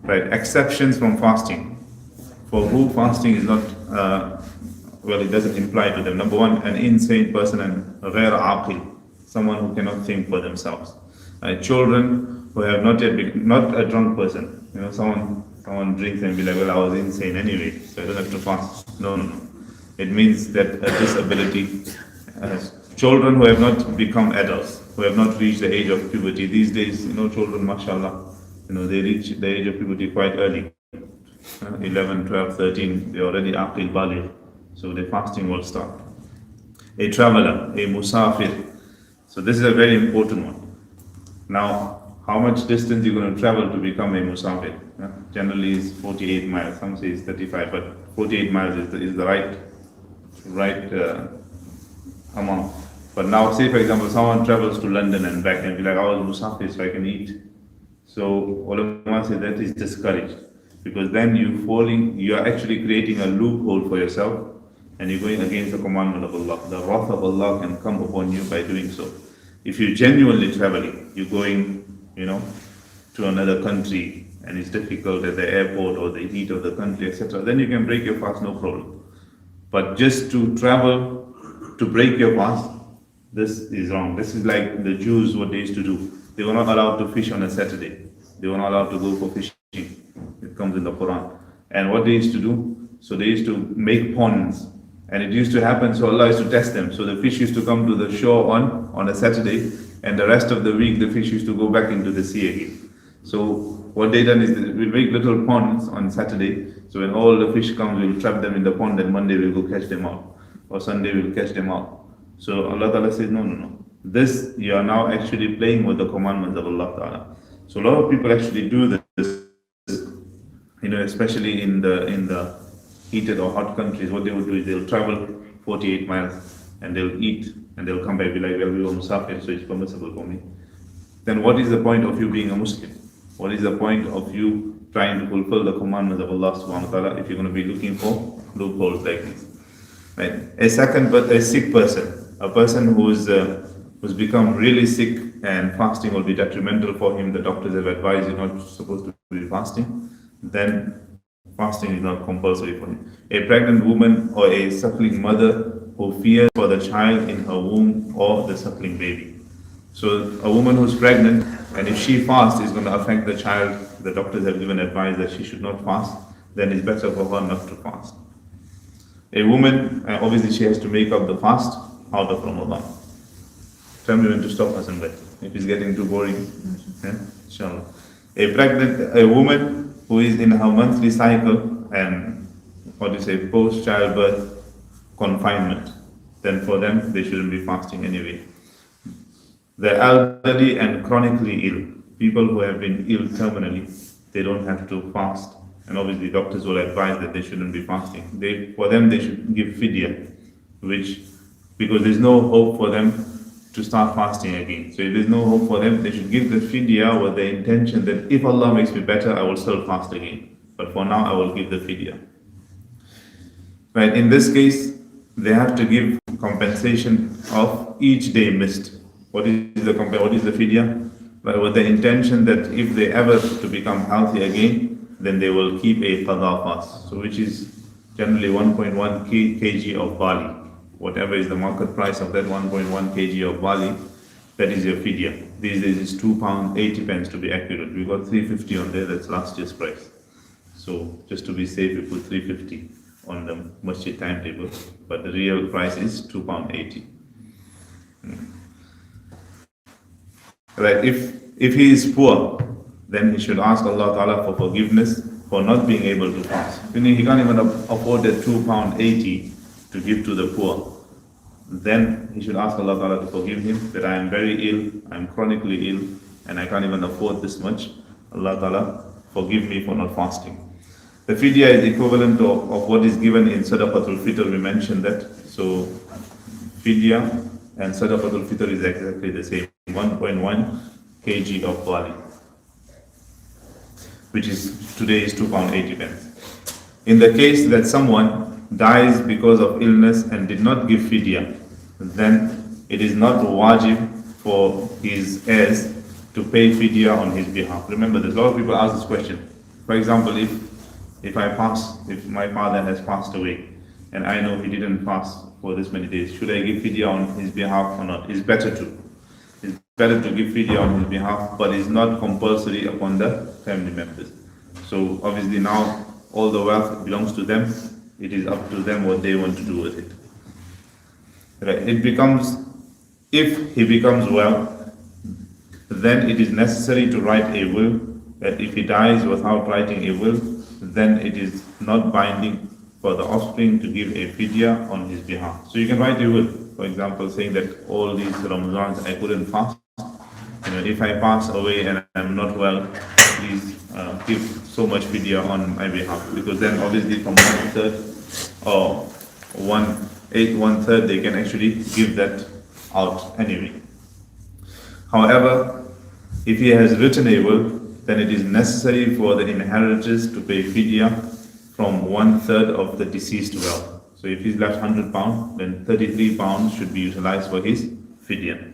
Right, exceptions from fasting. For who fasting is not, well, it doesn't imply to them. Number one, an insane person and غير عاقل, someone who cannot think for themselves. Children who have not yet been, not a drunk person. Someone drinks and be like, well, I was insane anyway, so I don't have to fast. No, no, no. It means that a disability. Children who have not become adults, who have not reached the age of puberty. These days, children, mashallah, they reach the age of puberty quite early. 11, 12, 13, they're already aqil baligh. So the fasting will start. A traveler, a musafir. So this is a very important one. Now, how much distance you're going to travel to become a musafir? Generally is 48 miles. Some say it's 35, but 48 miles is the right amount. But now, say for example, someone travels to London and back and be like, I was musafir so I can eat. So ulama say that is discouraged, because then you are actually creating a loophole for yourself, and you're going against the commandment of Allah. The wrath of Allah can come upon you by doing so. If you're genuinely traveling, you're going, to another country, and it's difficult at the airport or the heat of the country, etc., then you can break your fast, no problem. But just to travel to break your fast, this is wrong. This is like the Jews, what they used to do. They were not allowed to fish on a Saturday. They were not allowed to go for fishing. It comes in the Quran. And what they used to do, so they used to make ponds. And it used to happen, so Allah used to test them. So the fish used to come to the shore on a Saturday, and the rest of the week the fish used to go back into the sea again. So what they done is we make little ponds on Saturday. So when all the fish come, we'll trap them in the pond, and Monday we'll go catch them out. Or Sunday we'll catch them out. So Allah Ta'ala says, no. This, you are now actually playing with the commandments of Allah Ta'ala. So a lot of people actually do this, especially in the heated or hot countries. What they would do is they'll travel 48 miles and they'll eat and they'll come back and be like, well, we were musafir, so it's permissible for me. Then what is the point of you being a Muslim? What is the point of you trying to fulfill the commandments of Allah subhanahu wa ta'ala if you're going to be looking for loopholes like this? Right? A sick person, a person who's become really sick, and fasting will be detrimental for him. The doctors have advised you're not supposed to be fasting. Then fasting is not compulsory for him. A pregnant woman or a suckling mother who fears for the child in her womb or the suckling baby. So a woman who's pregnant, and if she fasts, is going to affect the child. The doctors have given advice that she should not fast. Then it's better for her not to fast. A woman, obviously she has to make up the fast out of Ramadan. Tell me when to stop, Hassan bhai, if it's getting too boring. Inshallah. A woman who is in her monthly cycle and post-childbirth confinement, then for them they shouldn't be fasting anyway. The elderly and chronically ill, people who have been ill terminally, they don't have to fast. And obviously doctors will advise that they shouldn't be fasting. For them they should give fidya, because there's no hope for them to start fasting again. So if there's no hope for them, they should give the fidya with the intention that if Allah makes me better, I will still fast again. But for now, I will give the fidya. Right? In this case, they have to give compensation of each day missed. What is the fidya? But with the intention that if they ever to become healthy again, then they will keep a qada fast. So which is generally 1.1 kg of barley. Whatever is the market price of that 1.1 kg of barley, that is your fidya. These days it's £2.80 to be accurate. We got 350 on there, that's last year's price. So just to be safe, we put 350 on the masjid timetable, but the real price is £2.80. Right, if he is poor, then he should ask Allah Ta'ala for forgiveness for not being able to fast. He can't even afford that £2.80 to give to the poor. Then he should ask Allah Ta'ala to forgive him, that I am very ill, I am chronically ill, and I can't even afford this much. Allah Ta'ala, forgive me for not fasting. The fidya is equivalent of what is given in Sadaqatul Fitr, we mentioned that. So fidya and Sadaqatul Fitr is exactly the same, 1.1 kg of barley, which is today is £2.80. In the case that someone dies because of illness and did not give fidya, then it is not wajib for his heirs to pay fidya on his behalf. Remember, there's a lot of people ask this question. For example, if my father has passed away, and I know he didn't fast for this many days, should I give fidya on his behalf or not? It's better to. It's better to give fidya on his behalf, but it's not compulsory upon the family members. So obviously now all the wealth belongs to them. It is up to them what they want to do with it. Right? If he becomes well, then it is necessary to write a will. If he dies without writing a will, then it is not binding for the offspring to give a fidya on his behalf. So you can write a will, for example, saying that all these Ramazans I couldn't fast. If I pass away and I'm not well, please give so much fidya on my behalf. Because then obviously from 1/3 or 1/8, 1/3, they can actually give that out anyway. However, if he has written a will, then it is necessary for the inheritors to pay fidya from 1/3 of the deceased wealth. So if he's left £100, then £33 should be utilized for his fidya.